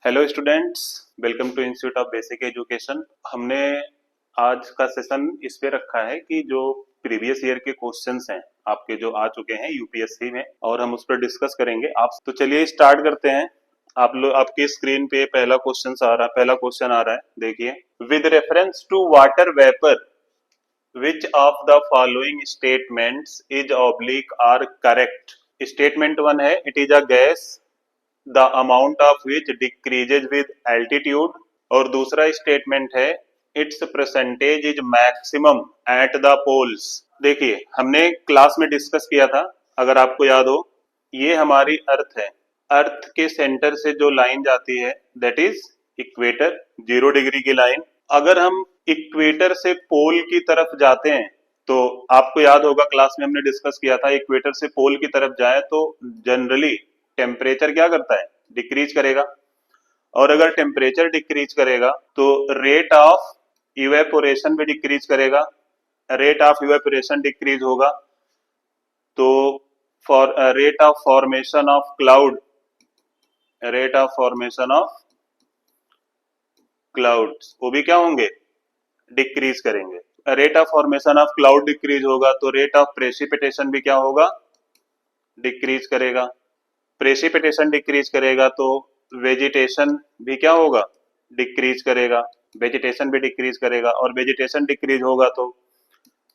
Hello students, welcome to institute of basic education. हमने आज का सेशन इस पे रखा है कि जो प्रीवियस ईयर के क्वेश्चंस हैं आपके जो आ चुके हैं यूपीएससी में, और हम उस पर डिस्कस करेंगे। आप तो चलिए स्टार्ट करते हैं। आप लोग आपकी स्क्रीन पे पहला क्वेश्चन आ रहा है, देखिए। With reference to water vapour which of the following statements is oblique are correct? Statement 1 है, it is a gas the amount of which decreases with altitude। और दूसरा स्टेटमेंट है, its percentage is maximum at the poles। देखिए, हमने class में discuss किया था, अगर आपको याद हो, ये हमारी अर्थ है। अर्थ के सेंटर से जो लाइन जाती है दैट इज इक्वेटर, 0 डिग्री की लाइन। अगर हम इक्वेटर से पोल की तरफ जाते हैं तो आपको याद होगा, क्लास में हमने डिस्कस किया था, इक्वेटर से पोल की तरफ जाए तो जनरली टेम्परेचर क्या करता है, डिक्रीज करेगा। और अगर टेम्परेचर डिक्रीज करेगा तो रेट ऑफ इवेपोरेशन भी डिक्रीज करेगा। रेट ऑफ इवेपोरेशन डिक्रीज होगा तो for rate of formation of cloud, rate of formation of clouds वो भी क्या होंगे, डिक्रीज करेंगे। Rate of formation of cloud decrease होगा तो रेट ऑफ प्रेसिपिटेशन भी क्या होगा, डिक्रीज करेगा। प्रेसिपिटेशन डिक्रीज करेगा तो वेजिटेशन भी क्या होगा, डिक्रीज करेगा। वेजिटेशन भी डिक्रीज करेगा, और वेजिटेशन डिक्रीज होगा तो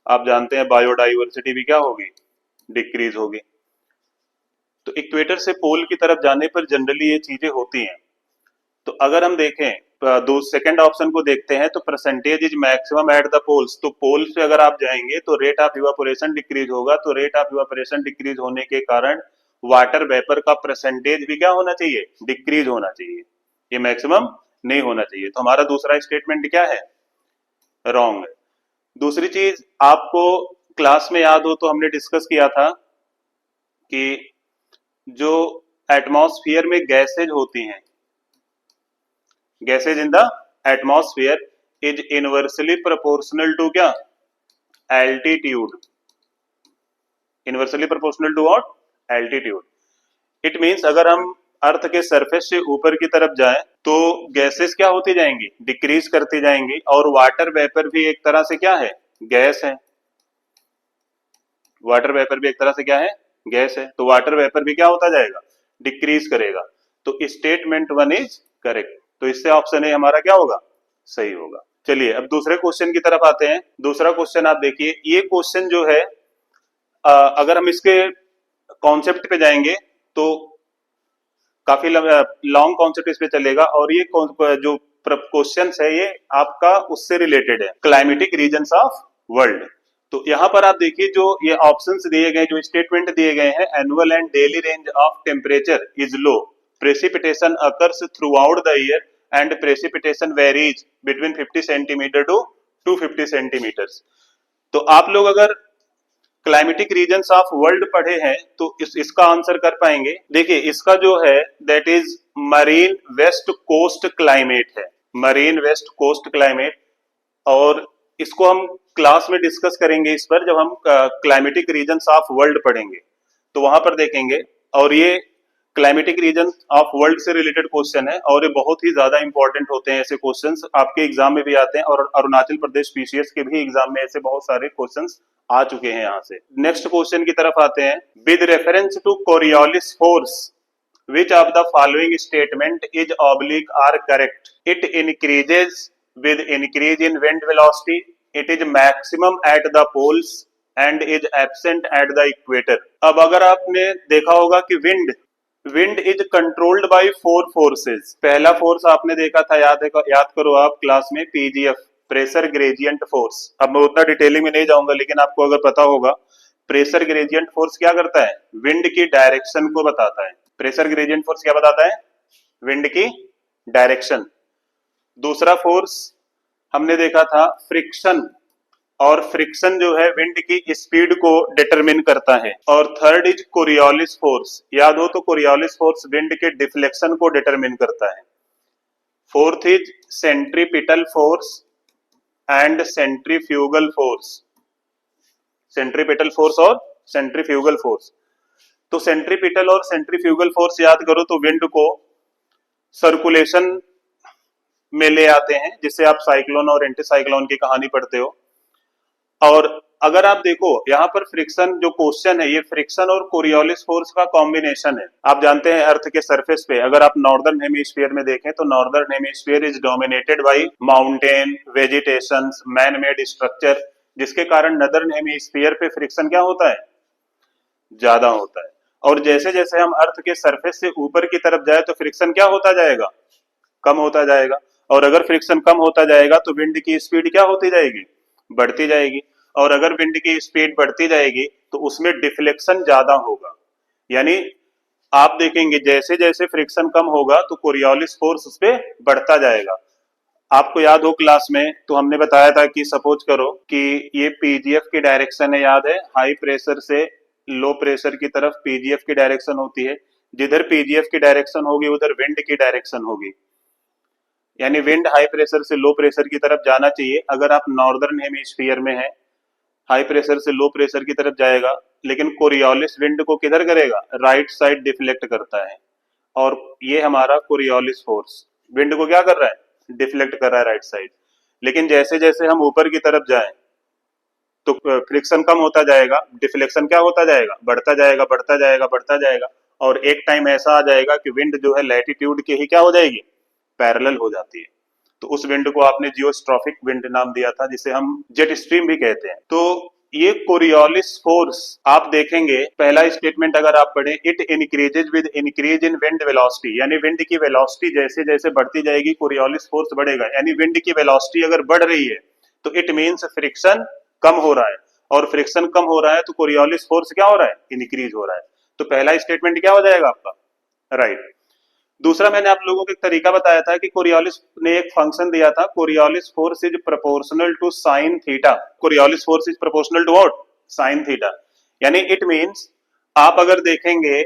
आप जानते हैं बायोडाइवर्सिटी भी क्या होगी, डिक्रीज होगी। तो इक्वेटर से पोल की तरफ जाने पर जनरली ये चीजें होती हैं। तो अगर हम देखें, दो सेकंड ऑप्शन को देखते हैं, तो percentage is maximum at the poles. तो पोल से अगर आप जाएंगे तो रेट ऑफ इवापोरेशन डिक्रीज होगा, तो रेट ऑफ इवापोरेशन डिक्रीज होने के कारण वाटर वेपर का परसेंटेज भी क्या होना चाहिए, डिक्रीज होना चाहिए, ये मैक्सिमम नहीं होना चाहिए। तो हमारा दूसरा स्टेटमेंट क्या है, रॉन्ग है। दूसरी चीज आपको क्लास में याद हो तो हमने डिस्कस किया था कि जो एटमॉस्फेयर में गैसेज होती हैं, gases in the atmosphere is inversely proportional to क्या, altitude. Inversely proportional to what, altitude. It means अगर हम अर्थ के सरफेस से ऊपर की तरफ जाएं तो गैसेस क्या होती जाएंगी, डिक्रीज करती जाएंगी। और वाटर वेपर भी एक तरह से क्या है, गैस है। वाटर वेपर भी एक तरह से क्या है, गैस है। तो वाटर वेपर भी क्या होता जाएगा, डिक्रीज करेगा। तो स्टेटमेंट 1 इज करेक्ट। तो इससे ऑप्शन ए हमारा क्या होगा, सही होगा। चलिए अब दूसरे क्वेश्चन की तरफ आते हैं। दूसरा क्वेश्चन आप देखिए, ये क्वेश्चन जो है, अगर हम इसके कॉन्सेप्ट पे जाएंगे तो काफी लॉन्ग कॉन्सेप्ट इस पे चलेगा, और ये जो क्वेश्चन है ये आपका उससे रिलेटेड है, क्लाइमेटिक रीजन्स ऑफ वर्ल्ड। तो यहाँ पर आप देखिए, जो ये ऑप्शंस दिए गए, जो स्टेटमेंट दिए गए हैं, annual and daily range of temperature is low, precipitation occurs throughout the year and precipitation varies between 50 centimetre to 250 centimetres. तो आप लोग अगर क्लाइमेटिक रीजन्स ऑफ वर्ल्ड पढ़े हैं तो इसका आंसर कर पाएंगे। देखिए इसका जो है that is marine west coast climate है, मरीन वेस्ट कोस्ट क्लाइमेट। और इसको हम क्लास में डिस्कस करेंगे इस पर, जब हम क्लाइमेटिक रीजन्स ऑफ वर्ल्ड पढ़ेंगे तो वहां पर देखेंगे। और ये क्लाइमेटिक रीजन ऑफ वर्ल्ड से रिलेटेड क्वेश्चन है, और ये बहुत ही ज्यादा इंपॉर्टेंट होते हैं। ऐसे क्वेश्चंस आपके एग्जाम में भी आते हैं, और अरुणाचल प्रदेश पीसीएस के भी एग्जाम में ऐसे बहुत सारे क्वेश्चंस आ चुके हैं यहाँ से। नेक्स्ट क्वेश्चन की तरफ आते हैं। With reference to Coriolis force which of the following statement is oblique are correct? It increases with increase in wind velocity, it is maximum at the poles and is absent at the equator। अब अगर आपने देखा होगा कि wind is controlled by 4 forces. पहला force आपने देखा था, याद करो आप क्लास में, पीजीएफ, प्रेशर ग्रेडियंट फोर्स। अब मैं उतना डिटेलिंग में नहीं जाऊंगा, लेकिन आपको अगर पता होगा, प्रेशर ग्रेडियंट फोर्स क्या करता है, विंड की डायरेक्शन को बताता है। प्रेशर ग्रेडियंट फोर्स क्या बताता है, विंड की डायरेक्शन। दूसरा फोर्स हमने देखा था फ्रिक्शन, और फ्रिक्शन जो है विंड की स्पीड को डिटरमिन करता है। और थर्ड इज कोरियोलिस फोर्स, याद हो तो कोरियोलिस फोर्स विंड के डिफ्लेक्शन को डिटरमिन करता है। Fourth is centripetal force and centrifugal force, centripetal force और सेंट्रीफ्यूगल फोर्स। तो सेंट्रीपिटल और सेंट्रीफ्यूगल फोर्स याद करो तो विंड को सर्कुलेशन में ले आते हैं, जिससे आप साइक्लोन और एंटी साइक्लोन की कहानी पढ़ते हो। और अगर आप देखो यहाँ पर फ्रिक्शन जो क्वेश्चन है, ये फ्रिक्शन और कोरियोलिस फोर्स का कॉम्बिनेशन है। आप जानते हैं अर्थ के सरफेस पे अगर आप नॉर्दर्न हेमिस्फीयर में देखें तो northern hemisphere is dominated by mountain, vegetation, man made structure, जिसके कारण नदर्न हेमिस्फीयर पे फ्रिक्शन क्या होता है, ज्यादा होता है। और जैसे जैसे हम अर्थ के सरफेस से ऊपर की तरफ जाए तो फ्रिक्शन क्या होता जाएगा, कम होता जाएगा। और अगर फ्रिक्शन कम होता जाएगा तो विंड की स्पीड क्या होती जाएगी, बढ़ती जाएगी। और अगर विंड की स्पीड बढ़ती जाएगी तो उसमें डिफ्लेक्शन ज्यादा होगा। यानी आप देखेंगे जैसे जैसे फ्रिक्शन कम होगा तो कोरियोलिस फोर्स उस पर बढ़ता जाएगा। आपको याद हो क्लास में तो हमने बताया था कि सपोज करो कि ये पीजीएफ की डायरेक्शन है, याद है, हाई प्रेशर से लो प्रेशर की तरफ पीजीएफ की डायरेक्शन होती है। जिधर पीजीएफ की डायरेक्शन होगी उधर विंड की डायरेक्शन होगी। यानी विंड हाई प्रेशर से लो प्रेशर की तरफ जाना चाहिए। अगर आप नॉर्दर्न हेमिस्फीयर में है, हाई प्रेशर से लो प्रेशर की तरफ जाएगा, लेकिन कोरियोलिस विंड को किधर करेगा, राइट साइड डिफ्लेक्ट करता है। और ये हमारा कोरियोलिस फोर्स विंड को क्या कर रहा है, डिफ्लेक्ट कर रहा है राइट साइड। लेकिन जैसे जैसे हम ऊपर की तरफ जाएं तो फ्रिक्शन कम होता जाएगा, डिफ्लेक्शन क्या होता जाएगा, बढ़ता जाएगा बढ़ता जाएगा बढ़ता जाएगा। और एक टाइम ऐसा आ जाएगा कि विंड जो है लैटिट्यूड के ही क्या हो जाएगी, पैरेलल हो जाती है। तो उस विंड को आपने जियोस्ट्रॉफिक विंड नाम दिया था, जिसे हम जेट स्ट्रीम भी कहते हैं। तो ये कोरियोलिस फोर्स आप देखेंगे, पहला स्टेटमेंट अगर आप पढ़ें, it increases with increase in wind velocity, यानी विंड की वेलोसिटी जैसे जैसे बढ़ती जाएगी कोरियोलिस फोर्स बढ़ेगा। यानी विंड की वेलोसिटी अगर बढ़ रही है तो इट मीन्स फ्रिक्शन कम हो रहा है, और फ्रिक्शन कम हो रहा है तो कोरियोलिस फोर्स क्या हो रहा है, इंक्रीज हो रहा है। तो पहला स्टेटमेंट क्या हो जाएगा आपका, राइट। दूसरा मैंने आप लोगों को एक तरीका बताया था कि कोरियोलिस ने एक फंक्शन दिया था, Coriolis force is proportional to sine theta. Coriolis force is proportional to what, sine theta. यानी इट मींस आप अगर देखेंगे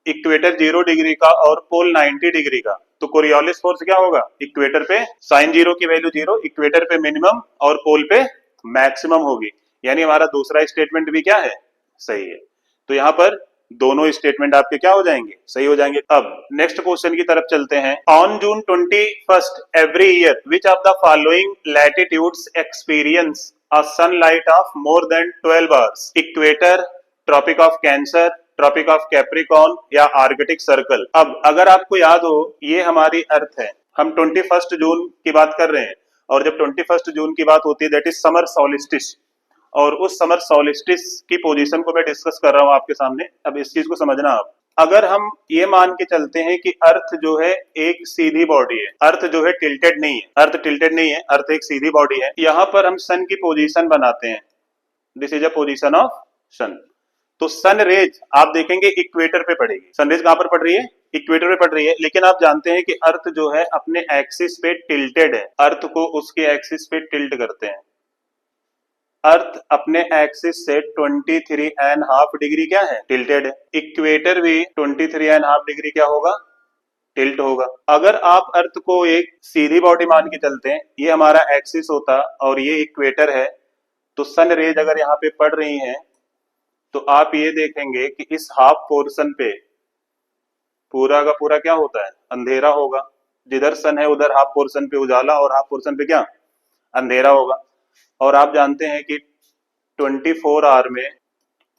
इक्वेटर 0 डिग्री का और पोल 90 डिग्री का, तो कोरियोलिस फोर्स क्या होगा, इक्वेटर पे साइन 0 की वैल्यू 0, इक्वेटर पे मिनिमम और पोल पे मैक्सिमम होगी। यानी हमारा दूसरा स्टेटमेंट भी क्या है, सही है। तो यहाँ पर दोनों स्टेटमेंट आपके क्या हो जाएंगे, सही हो जाएंगे। अब नेक्स्ट क्वेश्चन की तरफ चलते हैं। On June 21 every year which of the following latitudes experience a sunlight of more than 12 hours, equator, tropic of Cancer, tropic of Capricorn या आर्कटिक सर्कल। अब अगर आपको याद हो ये हमारी अर्थ है, हम 21 जून की बात कर रहे हैं, और जब 21 जून की बात होती है दैट इज समर सॉलिस्टिस, और उस समर सॉलिस्टिस की पोजीशन को मैं डिस्कस कर रहा हूं आपके सामने। अब इस चीज को समझना आप, अगर हम ये मान के चलते हैं कि अर्थ जो है एक सीधी बॉडी है, अर्थ जो है टिल्टेड नहीं है, अर्थ टिल्टेड नहीं है, अर्थ एक सीधी बॉडी है, यहां पर हम सन की पोजीशन बनाते हैं, this is a position of sun. तो सन रेज आप देखेंगे इक्वेटर पे पड़ेगी, सन रेज कहां पर पड़ रही है, इक्वेटर पे पड़ रही है। लेकिन आप जानते हैं कि अर्थ जो है अपने एक्सिस पे टिल्टेड है, अर्थ को उसके एक्सिस पे टिल्ट करते हैं। अर्थ अपने एक्सिस से 23.5 डिग्री क्या है, टिल्टेड है। इक्वेटर भी 23.5 डिग्री क्या होगा, टिल्ट होगा। अगर आप अर्थ को एक सीधी बॉडी मान के चलते हैं, ये हमारा एक्सिस होता और ये इक्वेटर है, तो सन रेज अगर यहाँ पे पड़ रही हैं तो आप ये देखेंगे कि इस हाफ पोर्शन पे पूरा का पूरा क्या होता है, अंधेरा होगा। जिधर सन है उधर हाफ पोर्शन पे उजाला और हाफ पोर्शन पे क्या, अंधेरा होगा। और आप जानते हैं कि 24 आवर में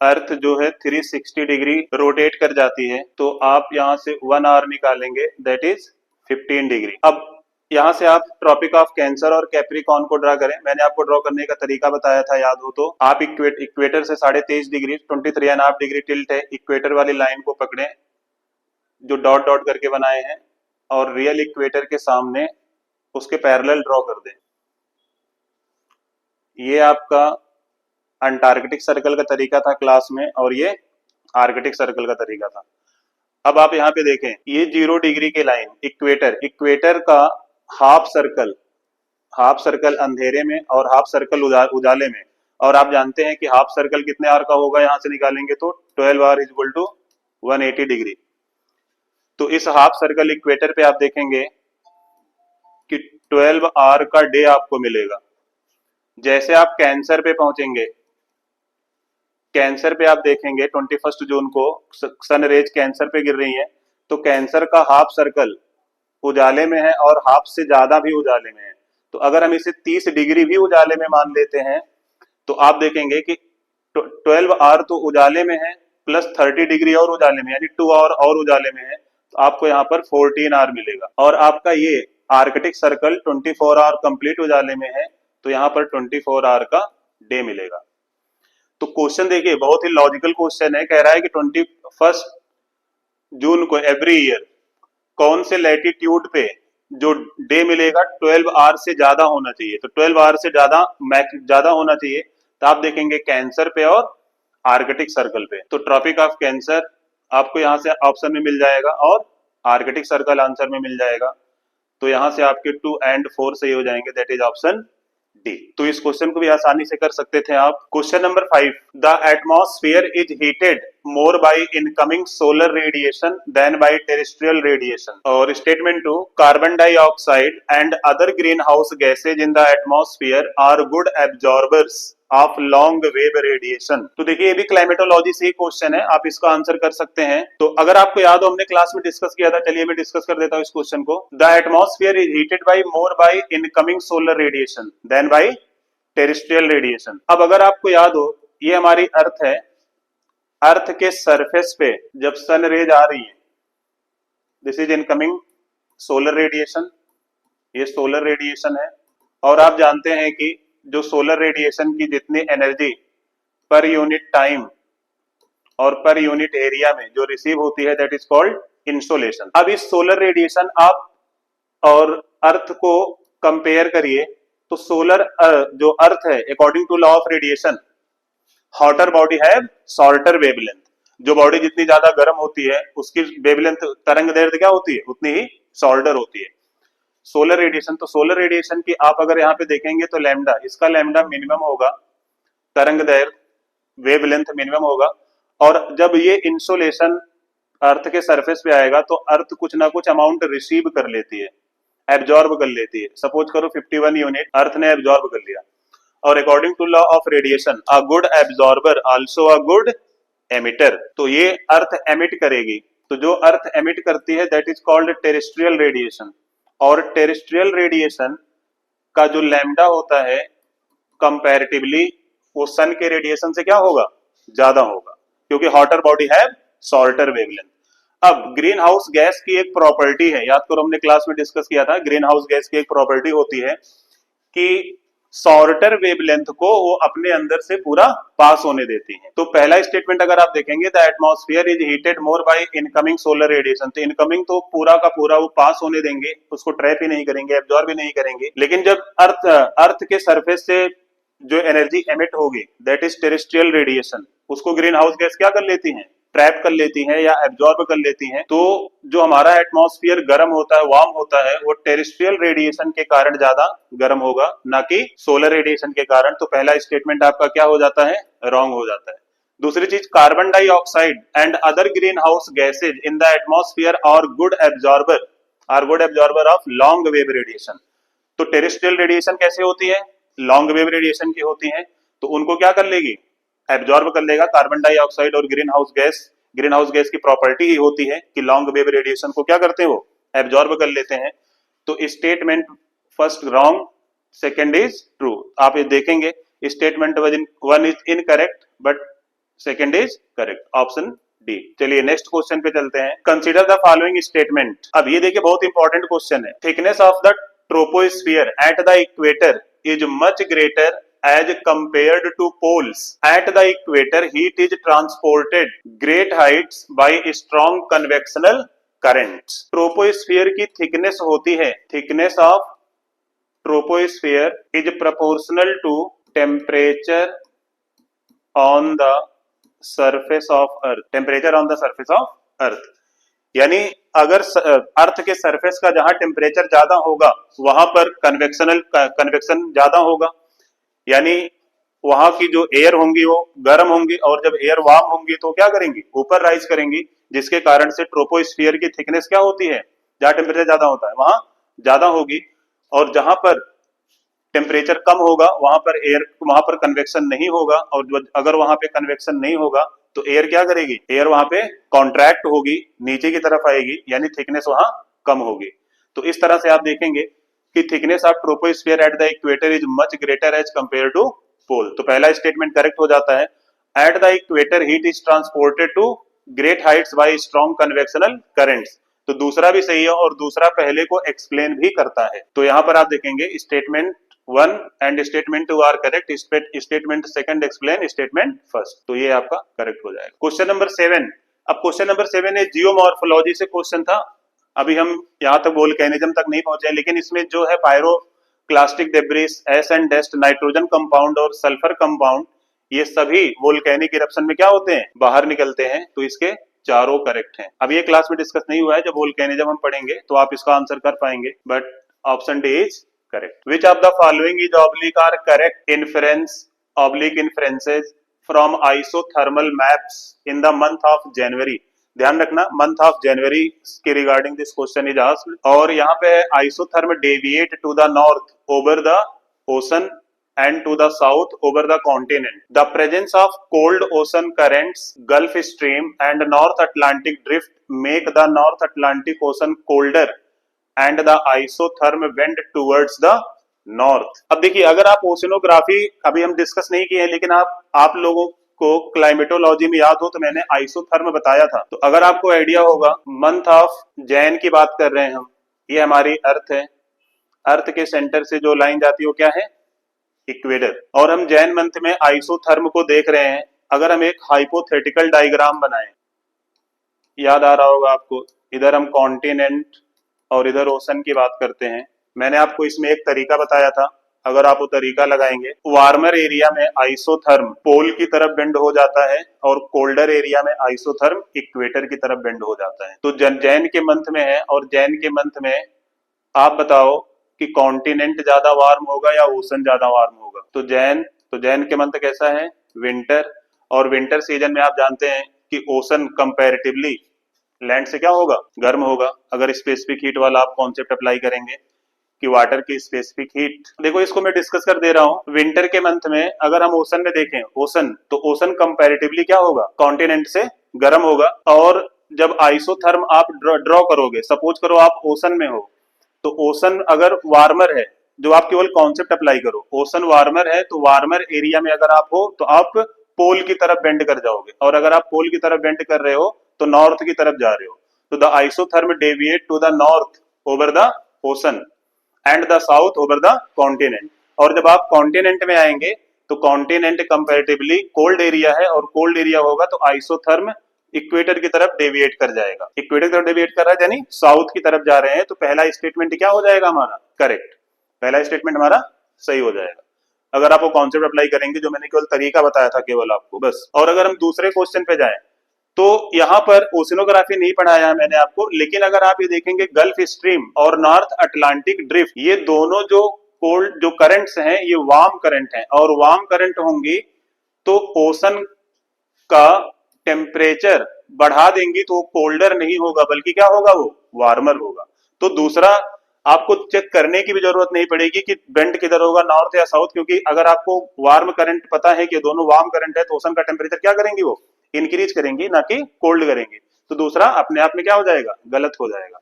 अर्थ जो है 360 डिग्री रोटेट कर जाती है, तो आप यहां से 1 आवर निकालेंगे दैट इज 15 डिग्री। अब यहां से आप ट्रॉपिक ऑफ कैंसर और कैप्रिकॉर्न को ड्रा करें, मैंने आपको ड्रॉ करने का तरीका बताया था, याद हो तो। आप इक्वेटर से 23.5 डिग्री 23.5 डिग्री टिल्ट है, इक्वेटर वाली लाइन को पकड़े जो डॉट डॉट करके बनाए हैं, और रियल इक्वेटर के सामने उसके पैरेलल ड्रॉ कर दें। ये आपका अंटार्कटिक सर्कल का तरीका था क्लास में, और ये आर्कटिक सर्कल का तरीका था। अब आप यहाँ पे देखें, ये 0 डिग्री की लाइन इक्वेटर, इक्वेटर का हाफ सर्कल, हाफ सर्कल अंधेरे में और हाफ सर्कल उजाले में। और आप जानते हैं कि हाफ सर्कल कितने आर का होगा, यहां से निकालेंगे तो 12 R is equal to 180 degree. तो इस हाफ सर्कल इक्वेटर पे आप देखेंगे कि 12 आर का डे आपको मिलेगा। जैसे आप कैंसर पे पहुंचेंगे, कैंसर पे आप देखेंगे 21 जून को सन रेज कैंसर पे गिर रही है, तो कैंसर का हाफ सर्कल उजाले में है और हाफ से ज्यादा भी उजाले में है, तो अगर हम इसे 30 डिग्री भी उजाले में मान लेते हैं तो आप देखेंगे कि 12 आवर तो उजाले में है प्लस 30 डिग्री और उजाले में, यानी 2 आवर और उजाले में है, तो आपको यहाँ पर 14 आवर मिलेगा। और आपका ये आर्कटिक सर्कल 24 आवर कंप्लीट उजाले में है, तो यहाँ पर 24 आवर का डे मिलेगा। तो क्वेश्चन देखिए बहुत ही लॉजिकल क्वेश्चन है, कह रहा है कि 21 जून को एवरी ईयर कौन से लैटिट्यूड पे जो डे मिलेगा 12 आवर से ज्यादा होना चाहिए, तो 12 आवर से ज्यादा होना चाहिए, तो आप देखेंगे कैंसर पे और आर्कटिक सर्कल पे। तो ट्रॉपिक ऑफ कैंसर आपको यहाँ से ऑप्शन में मिल जाएगा और आर्कटिक सर्कल आंसर में मिल जाएगा, तो यहाँ से आपके 2 and 4 सही हो जाएंगे, दैट इज ऑप्शन डी। तो इस क्वेश्चन को भी आसानी से कर सकते थे आप। Question number 5, the atmosphere is heated more by incoming solar radiation than by terrestrial radiation. और statement 2, carbon dioxide and other greenhouse gases in the atmosphere are good absorbers of long wave radiation. तो देखिए ये भी climatology से ही question है, आप इसका answer कर सकते हैं। तो अगर आपको याद हो हमने क्लास में डिस्कस किया था, चलिए मैं डिस्कस कर देता हूं इस क्वेश्चन को। The atmosphere is heated by more by incoming solar radiation than by terrestrial radiation. अब अगर आपको याद हो ये हमारी अर्थ है, अर्थ के सरफेस पे जब सन रेज आ रही है, this is incoming solar radiation, ये सोलर रेडिएशन है। और आप जानते हैं कि जो सोलर रेडिएशन की जितनी एनर्जी पर यूनिट टाइम और पर यूनिट एरिया में जो रिसीव होती है दैट इज कॉल्ड इंसोलेशन। अब इस सोलर रेडिएशन आप और अर्थ को कंपेयर करिए, तो सोलर जो अर्थ है according to law of radiation hotter body have shorter wavelength. जो बॉडी जितनी ज्यादा गर्म होती है उसकी वेवलेंथ तरंग दैर्घ्य क्या होती है उतनी ही शॉर्टर होती है। सोलर रेडिएशन, तो सोलर रेडिएशन की आप अगर यहाँ पे देखेंगे तो लैम्डा, इसका लैम्डा मिनिमम होगा, तरंग दैर्घ्य वेवलेंथ मिनिमम होगा। और जब ये इंसोलेशन अर्थ के सरफेस पे आएगा तो अर्थ कुछ ना कुछ अमाउंट रिसीव कर लेती है, एब्जॉर्ब कर लेती है। सपोज करो 51 यूनिट अर्थ ने एब्जॉर्ब कर लिया। और according to law of radiation a good absorber also a good emitter, तो ये अर्थ एमिट करेगी। तो जो अर्थ एमिट करती है that is called terrestrial radiation. और टेरेस्ट्रियल रेडिएशन का जो लैम्डा होता है कंपैरेटिवली वो सन के रेडिएशन से क्या होगा, ज्यादा होगा, क्योंकि हॉटर बॉडी है शॉर्टर वेवलेंथ। अब ग्रीन हाउस गैस की एक प्रॉपर्टी है, याद करो हमने क्लास में डिस्कस किया था, ग्रीन हाउस गैस की एक प्रॉपर्टी होती है कि शॉर्टर वेवलेंथ को वो अपने अंदर से पूरा पास होने देती है। तो पहला स्टेटमेंट अगर आप देखेंगे the atmosphere is heated more by incoming solar radiation, तो इनकमिंग तो पूरा का पूरा वो पास होने देंगे, उसको ट्रैप ही नहीं करेंगे, एब्जॉर्ब भी नहीं करेंगे। लेकिन जब अर्थ के सरफेस से जो एनर्जी एमिट होगी दैट इज टेरेस्ट्रियल रेडिएशन, उसको ग्रीन हाउस गैस क्या कर लेती है, ट्रैप कर लेती हैं या एब्जॉर्ब कर लेती हैं। तो जो हमारा एटमॉस्फेयर गर्म होता है, वार्म होता है, वो टेरेस्ट्रियल रेडिएशन के कारण ज्यादा गर्म होगा, ना कि सोलर रेडिएशन के कारण। तो पहला स्टेटमेंट आपका क्या हो जाता है, रॉन्ग हो जाता है। दूसरी चीज, carbon dioxide and other greenhouse gases in the atmosphere are good absorber of long wave radiation. तो टेरेस्ट्रियल रेडिएशन कैसे होती है, लॉन्ग वेव रेडिएशन की होती है, तो उनको क्या कर लेगी, एब्जॉर्ब कर लेगा। कार्बन डाइऑक्साइड और ग्रीन हाउस गैस की प्रॉपर्टी ही होती है कि लॉन्ग वेव रेडिएशन को क्या करते हैं, वो एब्जॉर्ब कर लेते हैं। तो statement first wrong, second is true. आप ये देखेंगे statement 1 is incorrect but second is correct, option D. चलिए नेक्स्ट क्वेश्चन पे चलते हैं। Consider the following statement. अब ये देखिए बहुत इंपॉर्टेंट क्वेश्चन है। Thickness of the troposphere at the equator is much greater as compared to poles. At the equator, heat is transported great heights by strong convectional currents. Troposphere की thickness होती है, thickness of troposphere is proportional to temperature on the surface of earth. Temperature on the surface of earth. यानी अगर अर्थ के surface का जहां temperature ज्यादा होगा वहां पर कन्वेक्शन ज्यादा होगा, यानी वहां की जो एयर होंगी वो गर्म होंगी, और जब एयर वार्म होंगी तो क्या करेंगी, ऊपर राइज करेंगी, जिसके कारण से ट्रोपोस्फियर की थिकनेस क्या होती है, जहां टेम्परेचर ज्यादा होता है वहां ज्यादा होगी। और जहां पर टेम्परेचर कम होगा वहां पर कन्वेक्शन नहीं होगा, और अगर वहां पे कन्वेक्शन नहीं होगा तो एयर क्या करेगी, एयर वहां पे कॉन्ट्रैक्ट होगी, नीचे की तरफ आएगी, यानी थिकनेस वहां कम होगी। तो इस तरह से आप देखेंगे कि thickness of troposphere at the equator is much greater as compare to pole. तो पहला स्टेटमेंट करेक्ट हो जाता है, at the equator heat is transported to great heights by strong convectional currents. तो दूसरा भी सही है और दूसरा पहले को एक्सप्लेन भी करता है। तो यहां पर आप देखेंगे statement 1 and statement 2 are correct, statement second explain statement first, तो ये आपका करेक्ट हो जाएगा। क्वेश्चन नंबर 7, अब क्वेश्चन नंबर 7 है जियोमॉर्फोलॉजी से क्वेश्चन था। अभी हम यहाँ तक वोल्केनिज्म तक नहीं पहुंचे, लेकिन इसमें जो है pyroclastic debris, S and dust, nitrogen compound और सल्फर कंपाउंड, ये सभी वोल्केनिक इरप्शन में क्या होते हैं, बाहर निकलते हैं। तो इसके चारों करेक्ट हैं। अब ये क्लास में डिस्कस नहीं हुआ है, जब वोल्केनिज्म हम पढ़ेंगे तो आप इसका आंसर कर पाएंगे, but option D is correct. Which of the following is oblique are correct inference oblique inferences from isothermal maps in the month of January. ध्यान रखना, मंथ ऑफ जनवरी के regarding this question is asked. और यहाँ पे isotherm deviate to the north over the ocean and to the south over the continent. The presence of cold ocean currents, Gulf Stream and North Atlantic drift make the North Atlantic Ocean colder and the isotherm bend towards the north. अब देखिए, अगर आप oceanography अभी हम discuss नहीं किए हैं, लेकिन आप लोगों को क्लाइमेटोलॉजी में याद हो तो मैंने आइसोथर्म बताया था। तो अगर आपको आइडिया होगा, मंथ ऑफ जैन की बात कर रहे हैं हम, ये हमारी अर्थ है, अर्थ के सेंटर से जो लाइन जाती है वो क्या है, इक्वेटर। और हम जैन मंथ में आइसोथर्म को देख रहे हैं। अगर हम एक हाइपोथेटिकल डायग्राम बनाएं, याद आ रहा होगा आपको, इधर हम कॉन्टिनेंट और इधर ओशन की बात करते हैं। मैंने आपको इसमें एक तरीका बताया था, अगर आप वो तरीका लगाएंगे, वार्मर एरिया में आइसोथर्म पोल की तरफ बेंड हो जाता है और कोल्डर एरिया में आइसोथर्म इक्वेटर की तरफ बेंड हो जाता है। तो जैन के मंथ में है, और जैन के मंथ में आप बताओ कि कॉन्टिनेंट ज्यादा वार्म होगा या ओशन ज्यादा वार्म होगा। तो जैन के मंथ कैसा है, विंटर। और विंटर सीजन में आप जानते हैं कि ओशन कंपैरेटिवली लैंड से क्या होगा, गर्म होगा। अगर स्पेसिफिक हीट वाला आप कॉन्सेप्ट अप्लाई करेंगे कि वाटर की स्पेसिफिक हीट, देखो इसको मैं डिस्कस कर दे रहा हूं। विंटर के मंथ में अगर हम ओशन में देखें, ओशन, तो ओशन कंपैरेटिवली क्या होगा, कॉन्टिनेंट से गर्म होगा। और जब आइसोथर्म आप ड्रॉ करोगे, सपोज करो आप ओशन में हो, तो ओशन अगर वार्मर है, जो आप केवल कॉन्सेप्ट अप्लाई करो, ओशन वार्मर है, तो वार्मर एरिया में अगर आप हो तो आप पोल की तरफ बेंड कर जाओगे, और अगर आप पोल की तरफ बेंड कर रहे हो तो नॉर्थ की तरफ जा रहे हो। तो the isotherm deviate to the north over the ocean and the south over the continent. और जब आप कॉन्टिनेंट में आएंगे तो कॉन्टिनेंट कंपैरेटिवली कोल्ड एरिया है, और कोल्ड एरिया होगा तो आइसोथर्म इक्वेटर की तरफ डेविएट कर जाएगा। इक्वेटर की तरफ डेविएट कर रहा है यानी साउथ की तरफ जा रहे हैं। तो पहला स्टेटमेंट क्या हो जाएगा हमारा, करेक्ट। पहला स्टेटमेंट हमारा सही हो जाएगा अगर आप वो कॉन्सेप्ट अप्लाई करेंगे, जो मैंने केवल तरीका बताया था केवल आपको, बस। और अगर हम दूसरे क्वेश्चन पे जाएं, तो यहाँ पर ओशिनोग्राफी नहीं पढ़ाया है मैंने आपको, लेकिन अगर आप ये देखेंगे गल्फ स्ट्रीम और नॉर्थ अटलांटिक ड्रिफ्ट, ये दोनों जो कोल्ड जो करंट्स हैं, ये वार्म करंट हैं, और वार्म करंट होंगी तो ओशन का टेम्परेचर बढ़ा देंगी, तो कोल्डर नहीं होगा, बल्कि क्या होगा, वो वार्मर होगा। तो दूसरा आपको चेक करने की भी जरूरत नहीं पड़ेगी कि बेंड किधर होगा, नॉर्थ या साउथ, क्योंकि अगर आपको वार्म करंट पता है कि दोनों वार्म करंट है, तो ओशन का टेम्परेचर क्या करेंगी, वो इंक्रीज करेंगी, ना कि कोल्ड करेंगी। तो दूसरा अपने आप में क्या हो जाएगा, गलत हो जाएगा।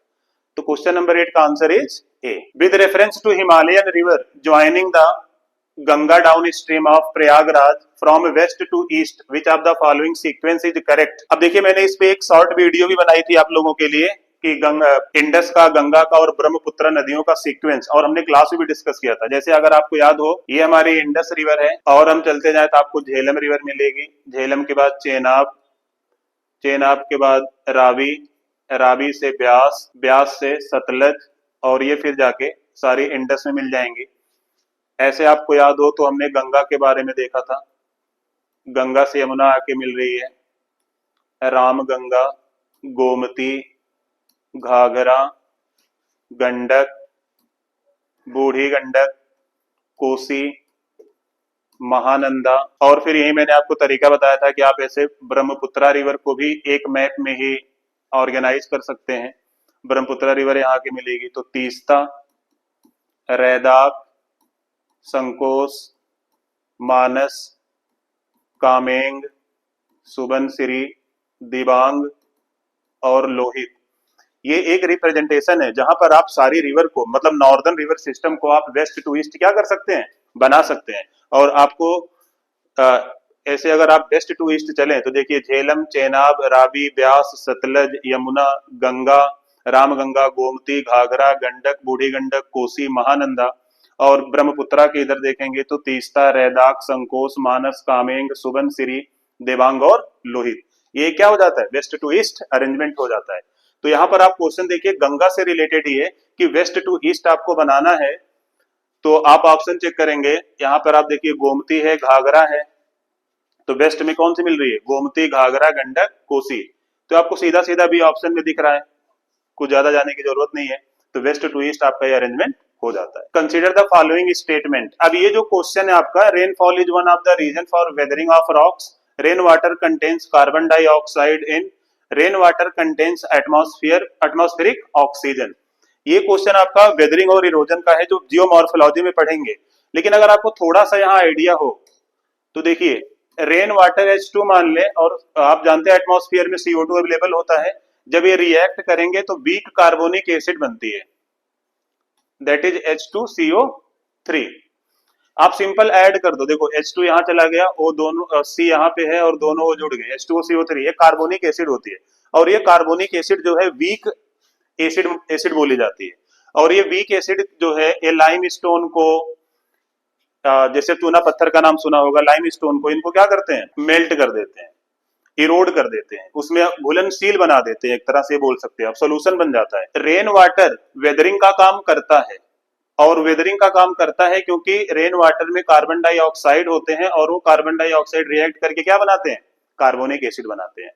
तो क्वेश्चन नंबर 8 का answer is A. With reference to Himalayan river joining the Ganga downstream of Prayagraj from west to east, which of the following sequence is correct. अब देखिए, मैंने इस पे एक शॉर्ट वीडियो भी बनाई थी आप लोगों के लिए कि इंडस का, गंगा का और ब्रह्मपुत्र नदियों का सीक्वेंस, और हमने क्लास में भी डिस्कस किया था। जैसे अगर आपको याद हो, ये हमारी इंडस रिवर है, और हम चलते जाए तो आपको झेलम रिवर मिलेगी, झेलम के बाद चेनाब, चेनाब के बाद रावी, रावी से ब्यास, ब्यास से सतलज, और ये फिर जाके सारी इंडस में मिल जाएंगी। ऐसे आपको याद हो तो हमने गंगा के बारे में देखा था, गंगा से यमुना आके मिल रही है, राम गंगा, गोमती, घाघरा, गंडक, बूढ़ी गंडक, कोसी, महानंदा। और फिर यही मैंने आपको तरीका बताया था कि आप ऐसे ब्रह्मपुत्रा रिवर को भी एक मैप में ही ऑर्गेनाइज कर सकते हैं। ब्रह्मपुत्रा रिवर यहाँ की मिलेगी, तो तीस्ता, रैदाक, संकोस, मानस, कामेंग, सुबनसिरी, दिबांग और लोहित, ये एक रिप्रेजेंटेशन है जहां पर आप सारी रिवर को, मतलब नॉर्दर्न रिवर सिस्टम को आप वेस्ट टू ईस्ट क्या कर सकते हैं, बना सकते हैं। और आपको ऐसे अगर आप वेस्ट टू ईस्ट चलें तो देखिए झेलम, चेनाब, रावी, ब्यास, सतलज, यमुना, गंगा, रामगंगा, गोमती, घाघरा, गंडक, बूढ़ी गंडक, कोसी, महानंदा, और ब्रह्मपुत्रा के इधर देखेंगे तो तीस्ता, रैदाक, संकोस, मानस, कामेंग, सुबनसिरी, देवांग और लोहित। ये क्या हो जाता है, वेस्ट टू ईस्ट अरेंजमेंट हो जाता है। तो यहाँ पर आप क्वेश्चन देखिए गंगा से रिलेटेड ही है कि वेस्ट टू ईस्ट आपको बनाना है, तो आप ऑप्शन चेक करेंगे। यहाँ पर आप देखिए गोमती है, घाघरा है, तो वेस्ट में कौन सी मिल रही है, गोमती, घाघरा, गंडक, कोसी। तो आपको सीधा सीधा भी ऑप्शन में दिख रहा है, कुछ ज्यादा जाने की जरूरत नहीं है। तो वेस्ट टू ईस्ट आपका ये अरेंजमेंट हो जाता है। Consider the following statement. अब ये जो क्वेश्चन है आपका, rainfall is one of the reason for weathering of rocks, rain water contains carbon dioxide in, rain water contains atmospheric oxygen. ये क्वेश्चन आपका वेदरिंग और इरोजन का है, जो जियोमॉर्फोलॉजी में पढ़ेंगे। लेकिन अगर आपको थोड़ा सा यहाँ आइडिया हो तो देखिए रेन वाटर H2 मान ले, और आप जानते हैं एटमॉस्फेयर में CO2 अवेलेबल होता है। जब ये रिएक्ट करेंगे तो वीक कार्बोनिक एसिड बनती है, दैट इज H2CO3। आप सिंपल ऐड कर दो, देखो H2 यहाँ चला गया, O दोनों C यहाँ पे है और दोनों O जुड़ गए, H2CO3, ये कार्बोनिक एसिड होती है। और ये कार्बोनिक एसिड जो है वीक एसिड बोली जाती है। और ये वीक एसिड जो है ये लाइम स्टोन को, जैसे चूना पत्थर का नाम सुना होगा, लाइम स्टोन को, इनको क्या करते हैं, मेल्ट कर देते हैं, इरोड कर देते हैं, उसमें घुलनशील बना देते हैं, एक तरह से बोल सकते हैं, अब सोल्यूशन बन जाता है। रेन वाटर वेदरिंग का काम करता है, और वेदरिंग का काम करता है क्योंकि रेन वाटर में कार्बन डाइऑक्साइड होते हैं, और वो कार्बन डाइऑक्साइड रिएक्ट करके क्या बनाते हैं, कार्बोनिक एसिड बनाते हैं।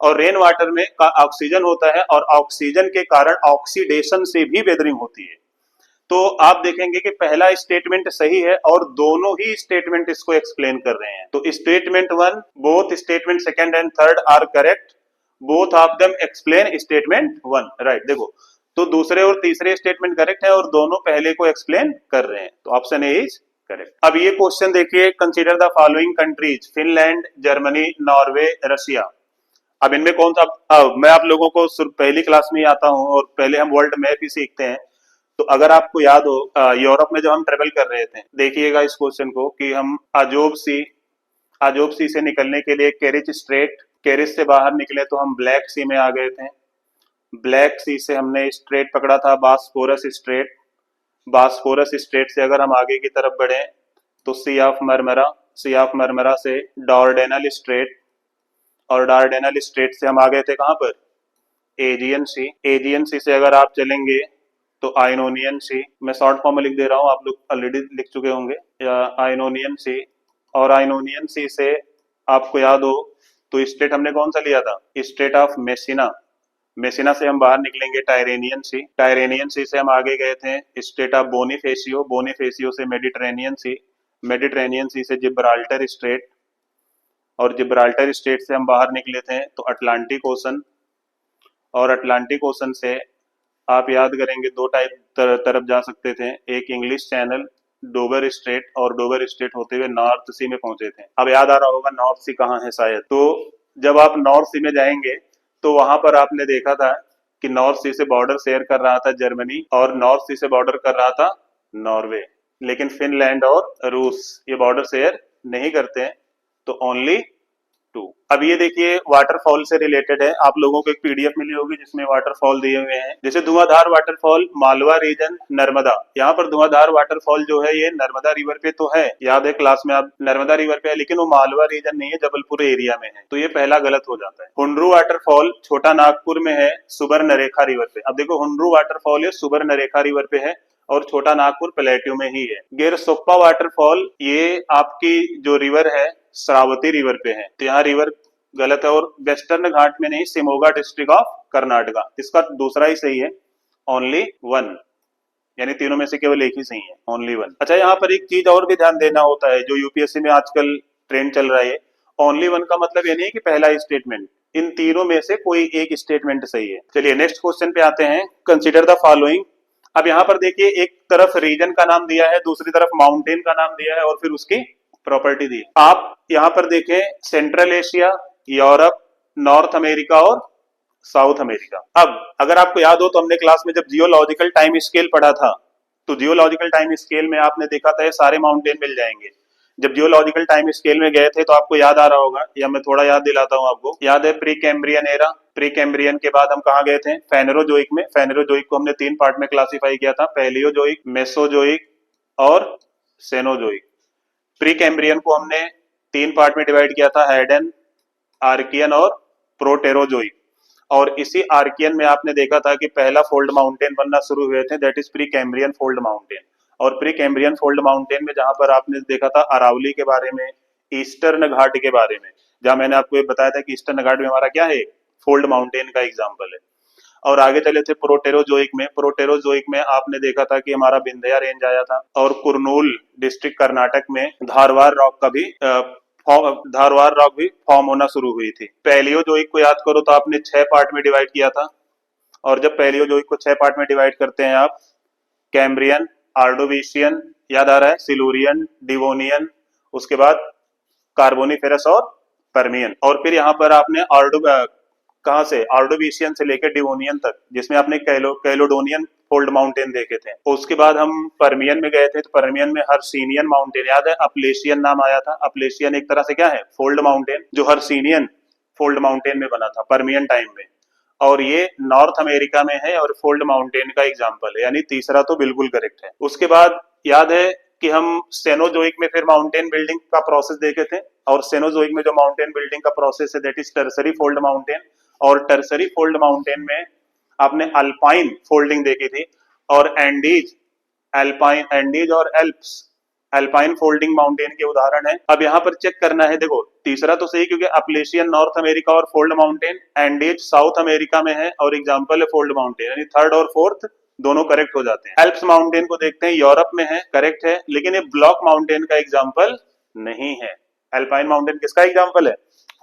और रेन वाटर में ऑक्सीजन होता है, और ऑक्सीजन के कारण ऑक्सीडेशन से भी वेदरिंग होती है। तो आप देखेंगे कि पहला स्टेटमेंट सही है, और दोनों ही स्टेटमेंट इसको एक्सप्लेन कर रहे हैं। तो statement one, both statement second and third are correct, both of them explain statement one, right. देखो तो दूसरे और तीसरे स्टेटमेंट करेक्ट है, और दोनों पहले को एक्सप्लेन कर रहे हैं, तो ऑप्शन ए इज करेक्ट। अब ये क्वेश्चन देखिए, consider the following countries, Finland, Germany, Norway, Russia. अब इनमें कौन सा, मैं आप लोगों को पहली क्लास में ही आता हूं, और पहले हम वर्ल्ड मैप ही सीखते हैं। तो अगर आपको याद हो यूरोप में जब हम ट्रेवल कर रहे थे, देखिएगा इस क्वेश्चन को कि हम अजोब सी से निकलने के लिए केरिच से बाहर निकले तो हम ब्लैक सी में आ गए थे। ब्लैक सी से हमने स्ट्रेट पकड़ा था, बास्फोरस स्ट्रेट से अगर हम आगे की तरफ बढ़े तो सी ऑफ मरमरा से डॉर्डेनल स्ट्रेट, और डॉर्डेनल स्ट्रेट से हम आ गए थे कहां पर, एजियन सी से अगर आप चलेंगे तो आइनोनियन सी, मैं शॉर्ट फॉर्म में लिख दे रहा हूं, आप लोग ऑलरेडी लिख चुके होंगे, आइनोनियन सी। और आइनोनियन सी से आपको याद हो तो स्टेट हमने कौन सा लिया था, स्टेट ऑफ मेसिना से हम बाहर निकलेंगे टायरेनियन सी से हम आगे गए थे स्टेट ऑफ बोनीफेसियो से मेडिटरेनियन सी से जिब्राल्टर स्ट्रेट, और जिब्राल्टर स्ट्रेट से हम बाहर निकले थे तो अटलांटिक ओशन, और अटलांटिक ओशन से आप याद करेंगे दो टाइप तरफ जा सकते थे, एक इंग्लिश चैनल, डोवर स्ट्रेट, और डोवर स्ट्रेट होते हुए नॉर्थ सी में पहुंचे थे। अब याद आ रहा होगा नॉर्थ सी कहाँ है शायद, तो जब आप नॉर्थ सी में जाएंगे तो वहां पर आपने देखा था कि नॉर्थ सी से बॉर्डर शेयर कर रहा था जर्मनी, और नॉर्थ सी से बॉर्डर कर रहा था नॉर्वे। लेकिन फिनलैंड और रूस ये बॉर्डर शेयर नहीं करते हैं, तो ओनली 2। अब ये देखिए वाटरफॉल से रिलेटेड है, आप लोगों को एक पीडीएफ मिली होगी जिसमें वाटरफॉल दिए हुए हैं। जैसे धुआंधार वाटरफॉल, मालवा रीजन, नर्मदा। यहाँ पर धुआंधार वाटरफॉल जो है ये नर्मदा रिवर पे तो है, याद है क्लास में आप, नर्मदा रिवर पे है, लेकिन वो मालवा रीजन नहीं है, जबलपुर एरिया में है, तो ये पहला गलत हो जाता है। हुंड्रू वाटरफॉल छोटा नागपुर में है, सुबर्णरेखा रिवर पे। अब देखो हुंड्रू वाटरफॉल ये सुबर्णरेखा रिवर पे है, और छोटा नागपुर प्लेट्यू में ही है। गिरसोप्पा वाटरफॉल ये आपकी जो रिवर है श्रावती रिवर पे है, तो यहाँ रिवर गलत है, और वेस्टर्न घाट में नहीं, सिमोगा डिस्ट्रिक्ट ऑफ कर्नाटका, इसका दूसरा ही सही है, ओनली 1, यानी तीनों में से केवल एक ही सही है, ओनली 1। अच्छा यहाँ पर एक चीज और भी ध्यान देना होता है, जो यूपीएससी में आजकल ट्रेंड चल रहा है, ओनली 1 का मतलब ये नहीं है कि पहला स्टेटमेंट, इन तीनों में से कोई एक स्टेटमेंट सही है। चलिए नेक्स्ट क्वेश्चन पे आते हैं, कंसिडर द फॉलोइंग। अब यहाँ पर देखिए एक तरफ रीजन का नाम दिया है, दूसरी तरफ माउंटेन का नाम दिया है, और फिर उसकी प्रॉपर्टी दी। आप यहाँ पर देखें central Asia, Europe, north America और साउथ अमेरिका। अब अगर आपको याद हो तो हमने क्लास में जब जियोलॉजिकल टाइम स्केल पढ़ा था, तो जियोलॉजिकल टाइम स्केल में आपने देखा था ये सारे माउंटेन मिल जाएंगे। जब जियोलॉजिकल टाइम स्केल में गए थे तो आपको याद आ रहा होगा, या मैं थोड़ा याद दिलाता हूँ आपको। याद है pre Cambrian era, pre Cambrian के बाद हम कहाँ गए थे, फेनेरोजोइक में। फेनेरोजोइक को हमने 3 पार्ट में क्लासिफाई किया था, पैलियोजोइक, मेसोजोइक और सेनोजोइक। प्री कैम्ब्रियन को हमने 3 पार्ट में डिवाइड किया था, हैडन, आर्कियन और प्रोटेरोजोइक। और इसी आर्कियन में आपने देखा था कि पहला फोल्ड माउंटेन बनना शुरू हुए थे, that is pre Cambrian fold mountain. और प्री कैम्ब्रियन फोल्ड माउंटेन में जहां पर आपने देखा था अरावली के बारे में, ईस्टर्न घाट के बारे में, जहां मैंने आपको ये बताया था कि ईस्टर्न घाट में हमारा क्या है, फोल्ड माउंटेन का एग्जाम्पल है। और आगे चले थे प्रोटेरोजोइक में। प्रोटेरोजोइक में आपने देखा था कि हमारा विंध्या रेंज आया था, और कुरनूल डिस्ट्रिक्ट कर्नाटक में धारवाड़ रॉक का भी धारवाड़ रॉक भी फॉर्म होना शुरू हुई थी। पैलियोजोइक को याद करो तो आपने 6 पार्ट में डिवाइड किया था, और जब पैलियोजोइक को 6 पार्ट में डिवाइड करते हैं आप, कैम्ब्रियन, आर्डोविशियन, याद आ रहा है, सिलूरियन, डिवोनियन, उसके बाद कार्बोनिफेरस और परमियन। और फिर यहाँ पर आपने कहाँ से, आर्डोविशियन से लेकर डिवोनियन तक, जिसमें आपने कैलोडोनियन फोल्ड माउंटेन देखे थे। उसके बाद हम परमियन में गए थे, तो परमियन में हर्सिनियन माउंटेन, याद है, अपलेशियन नाम आया था। अपलेशियन एक तरह से क्या है, फोल्ड माउंटेन, जो हर्सिनियन फोल्ड माउंटेन में बना था परमियन टाइम में। और ये नॉर्थ अमेरिका में है और फोल्ड माउंटेन का एग्जाम्पल है, यानी तीसरा तो बिल्कुल करेक्ट है। उसके बाद याद है कि हम सेनोजोइक में फिर माउंटेन बिल्डिंग का प्रोसेस देखे थे, और सेनोजोइक में जो माउंटेन बिल्डिंग का प्रोसेस है that is tertiary fold mountain. और टर्सरी फोल्ड माउंटेन में आपने अल्पाइन फोल्डिंग देखी थी, और एंडीज, एल्पाइन, एंडीज और एल्प्स अल्पाइन फोल्डिंग माउंटेन के उदाहरण है। अब यहाँ पर चेक करना है, देखो तीसरा तो सही, क्योंकि अपलेशियन नॉर्थ अमेरिका और fold mountain, Andes south America में है और एग्जाम्पल है फोल्ड माउंटेन, यानी थर्ड और फोर्थ दोनों करेक्ट हो जाते हैं। एल्प्स माउंटेन को देखते हैं, यूरोप में है, करेक्ट है, लेकिन ये ब्लॉक माउंटेन का एग्जाम्पल नहीं है। अल्पाइन माउंटेन किसका एग्जाम्पल है,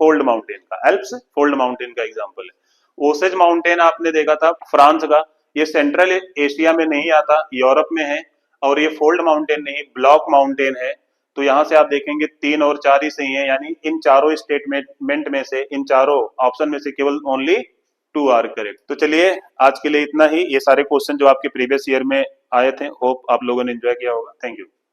फोल्ड माउंटेन का। एल्प्स फोल्ड माउंटेन का एग्जाम्पल है। ओसेज माउंटेन आपने देखा था फ्रांस का, ये सेंट्रल एशिया में नहीं आता, यूरोप में है, और ये फोल्ड माउंटेन नहीं, ब्लॉक माउंटेन है। तो यहां से आप देखेंगे 3 और 4 ही सही है, यानी इन चारों स्टेटमेंट में से, इन चारों ऑप्शन में से केवल ओनली 2 आर करेक्ट। तो चलिए आज के लिए इतना ही। ये सारे क्वेश्चन जो आपके प्रीवियस ईयर में आए थे, होप आप लोगों ने एंजॉय किया होगा। Thank you.